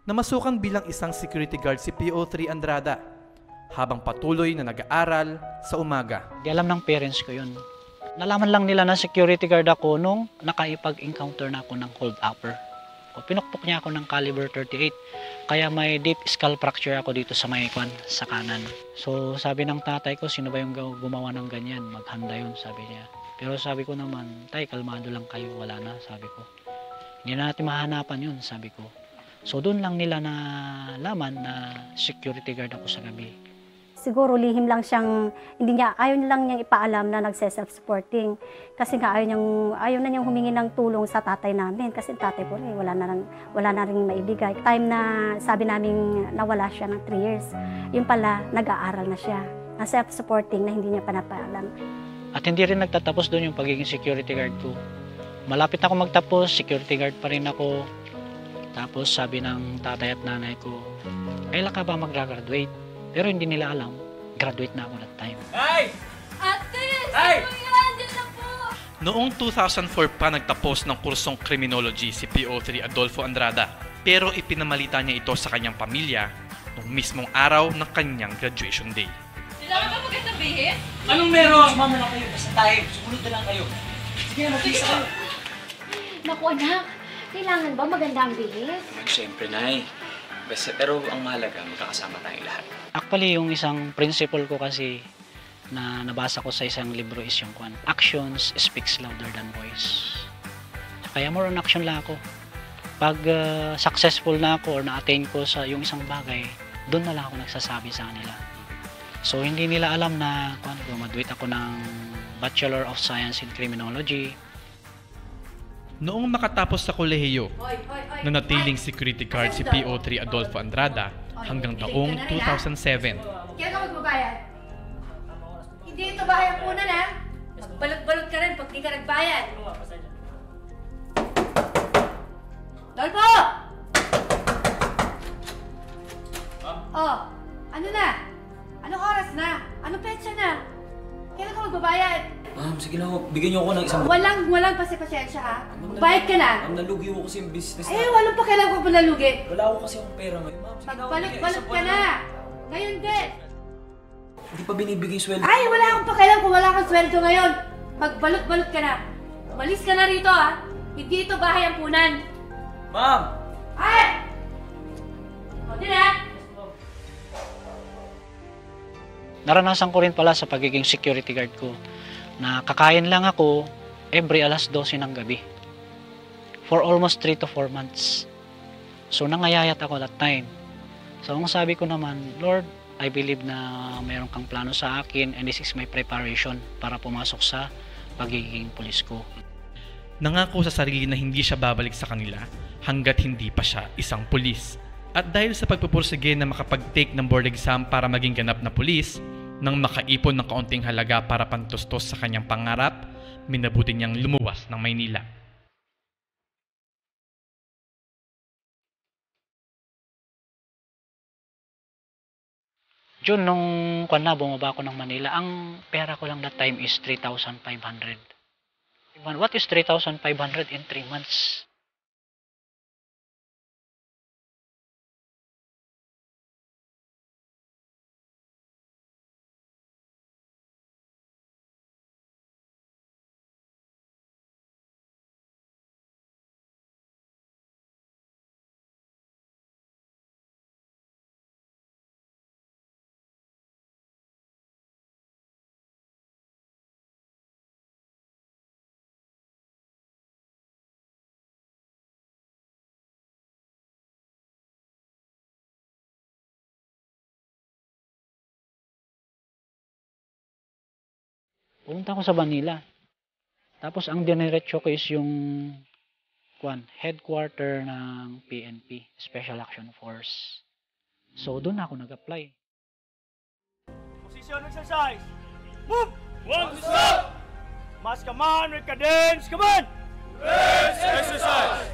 Namasukan bilang isang security guard si PO3 Andrada habang patuloy na nag-aaral sa umaga. Di alam ng parents ko yun. Nalaman lang nila na security guard ako nung nakaipag-encounter na ako ng hold upper. Pinukpok niya ako ng caliber 38. Kaya may deep skull fracture ako dito sa may kwan, sa kanan. So sabi ng tatay ko, sino ba yung gumawa ng ganyan? Maghanda yun, sabi niya. Pero sabi ko naman, tay, kalmado lang kayo, wala na, sabi ko. Hindi na natin mahanapan yun, sabi ko. So doon lang nila nalaman na security guard ako sa gabi. Siguro lihim lang siyang, ayaw lang niyang ipaalam na nagse-self-supporting. Kasi nga ayaw na niyang humingi ng tulong sa tatay namin. Kasi tatay po wala na rin maibigay. Time na sabi namin nawala siya ng 3 years, yun pala, nag-aaral na siya. Na self-supporting na hindi niya panapaalam. At hindi rin nagtatapos doon yung pagiging security guard ko. Malapit na ako magtapos, security guard pa rin ako. Tapos sabi ng tatay at nanay ko, kailan ka ba mag-graduate? Pero hindi nila alam, graduate na ako that time. Hey! Ate! Hey! Andyan na po! Noong 2004 pa nagtapos ng kursong criminology si PO3 Adolfo Andrada, pero ipinamalita niya ito sa kanyang pamilya noong mismong araw ng kanyang graduation day. Kailangan ba magkasabihin? Anong meron? Sumama na kayo, basta tayo. Sumunod na lang kayo. Sige na, mag-isa kayo. Naku anak, kailangan ba maganda ang bihis? Siyempre, Nay. Pero ang mahalaga, magkakasama tayong lahat. Actually, yung isang principle ko kasi na nabasa ko sa isang libro is yung kwan, actions speaks louder than voice. Kaya more on action lang ako. Pag successful na ako or na-attain ko sa yung isang bagay, doon na lang ako nagsasabi sa kanila. So hindi nila alam na graduate ako ng Bachelor of Science in Criminology. Noong makatapos sa kolehiyo, nanatiling security guard si PO3 Adolfo Andrada hanggang taong 2007. Kaya ka magbabayad? Hindi ito bahay ang punan ha? Magbalot-balot ka rin pag di ka nagbayad. Dolpo! Oh, ano na? Anong oras na? Anong petsa na? Kailan ka magbabayad? Ma'am, sige na ho. Bigyan niyo ako ng isang... Walang pasensya ha? Bayad ka na? Ma'am, nalugi ko kasi yung business na. Eh, walang pa kailan ko palalugi. Wala ko kasi akong pera ngayon, ma'am. Sige na ho, Magbalot-balot ka na. Ngayon din. Hindi pa binibigay sweldo. Ay, wala akong pakialam kung wala kang sweldo ngayon. Magbalot-balot ka na. Umalis ka na rito ha. Hindi ito bahay ang punan. Ma'am! Ay! O, din ha? Naranasan ko rin pala sa pagiging security guard ko na kakain lang ako every alas 12 ng gabi for almost 3 to 4 months. So nangayayat ako that time. So ang sabi ko naman, Lord, I believe na mayroon kang plano sa akin and this is my preparation para pumasok sa pagiging pulis ko. Nangako sa sarili na hindi siya babalik sa kanila hanggat hindi pa siya isang pulis. At dahil sa pagpupursige na makapag-take ng board exam para maging ganap na pulis, nang makaipon ng kaunting halaga para pantustos sa kanyang pangarap, minabuti niyang lumuwas ng Maynila. June, nung bumaba ako ng Manila, ang pera ko lang that time is 3,500. What is 3,500 in 3 months? Pumunta ako sa Manila. Tapos ang diniretso ko is yung headquarter ng PNP, Special Action Force. So doon ako nag-apply. Position exercise. Move! One stop! Mass command with cadence. Come on! Cadence exercise.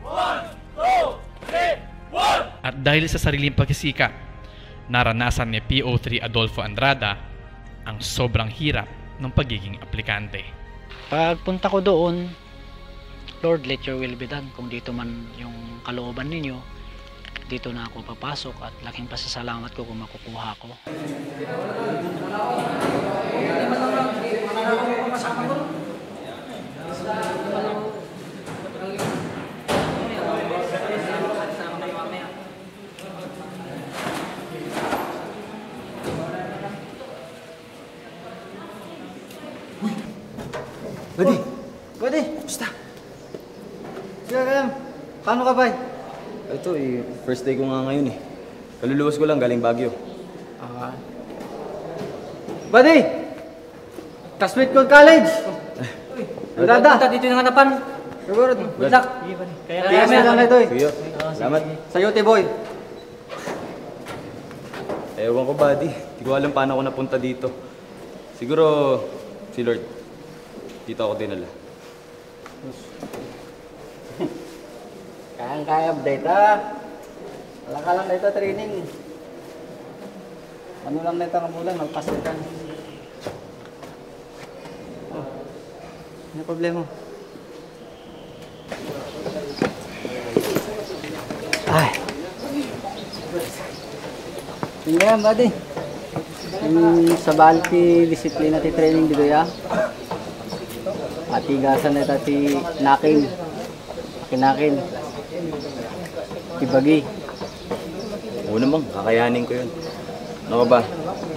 1, 2, 3, 1! At dahil sa sariling pagsisikap, naranasan ni PO3 Adolfo Andrada ang sobrang hirap ng pagiging aplikante. Pagpunta ko doon, Lord, let your will be done. Kung dito man yung kalooban ninyo, dito na ako papasok at laking pasasalamat ko kung makukuha ko. Buddy! Buddy! Basta! Sige, Kalam. Paano ka, bay? Ito first day ko nga ngayon eh. Kaluluwas ko lang galing Baguio. Buddy! Classmate ko college! Dada! Dito yung hanapan. Siguro, good luck. Kaya lang ito eh. Kuya, salamat. Sa'yo, T-boy. Ewan ko, buddy. Hindi ko alam paano ako napunta dito. Siguro, si Lord. Dito ako dinala. Kayang-kaya, update Wala ka lang dito training. Ano lang dito kamulan, magpasitan. Ano problema? Ay. Tingnan, buddy. Sa balki disiplina ti training dito ya. Atigasan na ti nakin. Kinakin. Tibagi. Oo naman, kakayanin ko yun. Ano ka ba?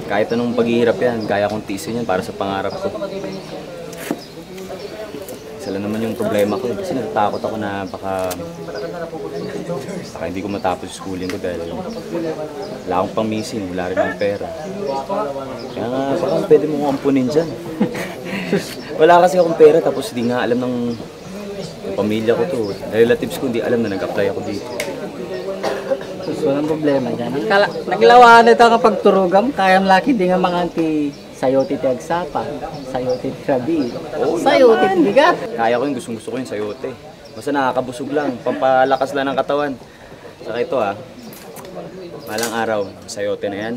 Kahit anong paghihirap yan, kaya kong tiisin yan para sa pangarap ko. Isa lang naman yung problema ko kasi natatakot ako na baka hindi ko matapos yung schooling ko dahil wala akong pang-missing, wala rin akong pera. Kaya nga, baka pwede mo kong ampunin dyan. Wala kasi akong pera tapos di nga alam ng pamilya ko to. Relatives ko hindi alam na nag-apply ako dito. Walang problema dyan. Naglawaan ito kapag turugam, kayang laki di nga mga anti sayo ti agsapa, sayo ti trabi, sayo ti bigat. Kaya ko yung gustong-gusto ko yung sayote. Basta nakakabusog lang, pampalakas lang ng katawan. Saka ito malang araw, sayote na yan,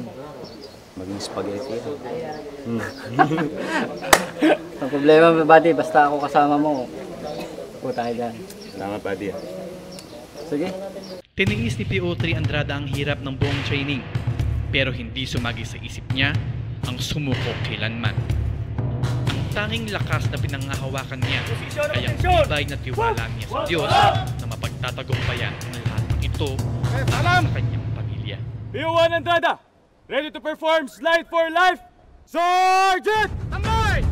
maging spaghetti. Ang problema, buddy, basta ako kasama mo, puta ka dyan. Salamat, buddy. Sige. Tiniis ni PO3 Andrada ang hirap ng buong training, pero hindi sumagi sa isip niya ang sumuko kailanman. Ang tanging lakas na pinangahawakan niya ay ang tibay na tiwala niya sa Diyos na mapagtatagumpayan ang lahat ng ito para sa kanyang pamilya. PO1 Andrada, ready to perform Slide for Life? Sergeant! Tambay!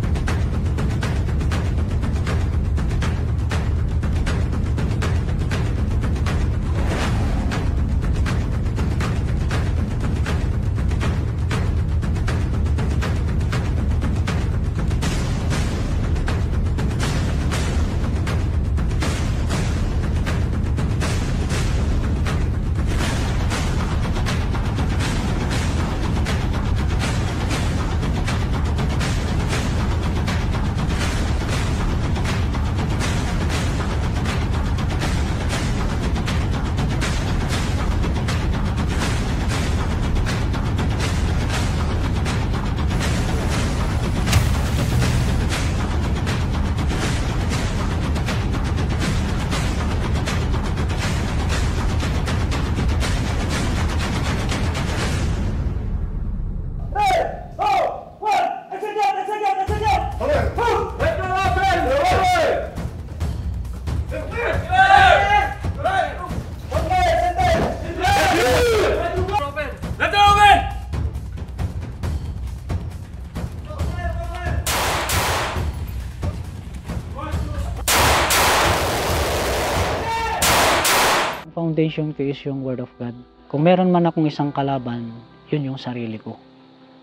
Foundation ko is yung Word of God. Kung meron man akong isang kalaban, yun yung sarili ko.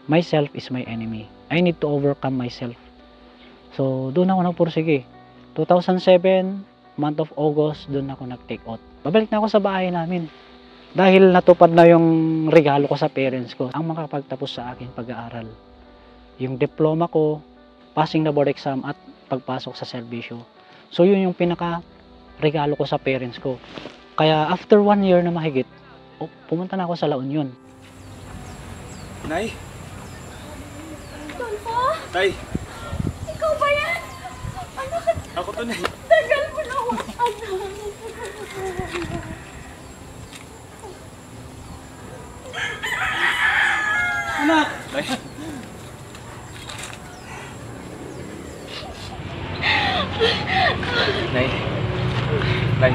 Myself is my enemy. I need to overcome myself. So, doon ako nagpursige. 2007, month of August, doon ako nag-take out. Babalik na ako sa bahay namin. Dahil natupad na yung regalo ko sa parents ko, ang makapagtapos sa akin pag-aaral. Yung diploma ko, passing the board exam at pagpasok sa serbisyo. So, yun yung pinaka-regalo ko sa parents ko. Kaya after 1 year na mahigit, pumunta na ako sa La Union. Nay? Dolfo? Tay! Ikaw ba yan? Anak, Ako to, Nay. tagal mo na ako, anak. Nay. Nay.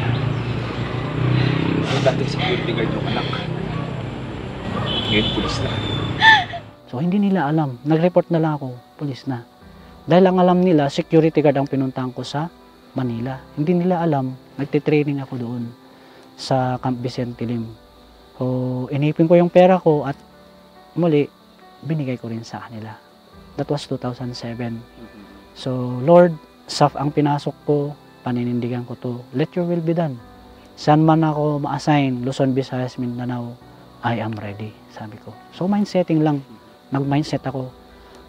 Yung dating security guard yung anak. Ngayon, pulis na. So hindi nila alam. Nag-report na lang ako, pulis na. Dahil ang alam nila, security guard ang pinuntahan ko sa Manila. Hindi nila alam, nagtitraining ako doon sa Camp Vicente Lim. So inipin ko yung pera ko at muli, binigay ko rin sa kanila. That was 2007. So Lord, ang pinasok ko, paninindigan ko to. Let your will be done. Saan man ako ma-assign, Luzon, Visayas, Mindanao, I am ready, sabi ko. So mindsetting lang, nag-mindset ako.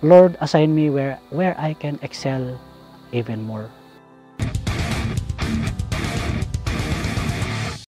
Lord, assign me where I can excel even more.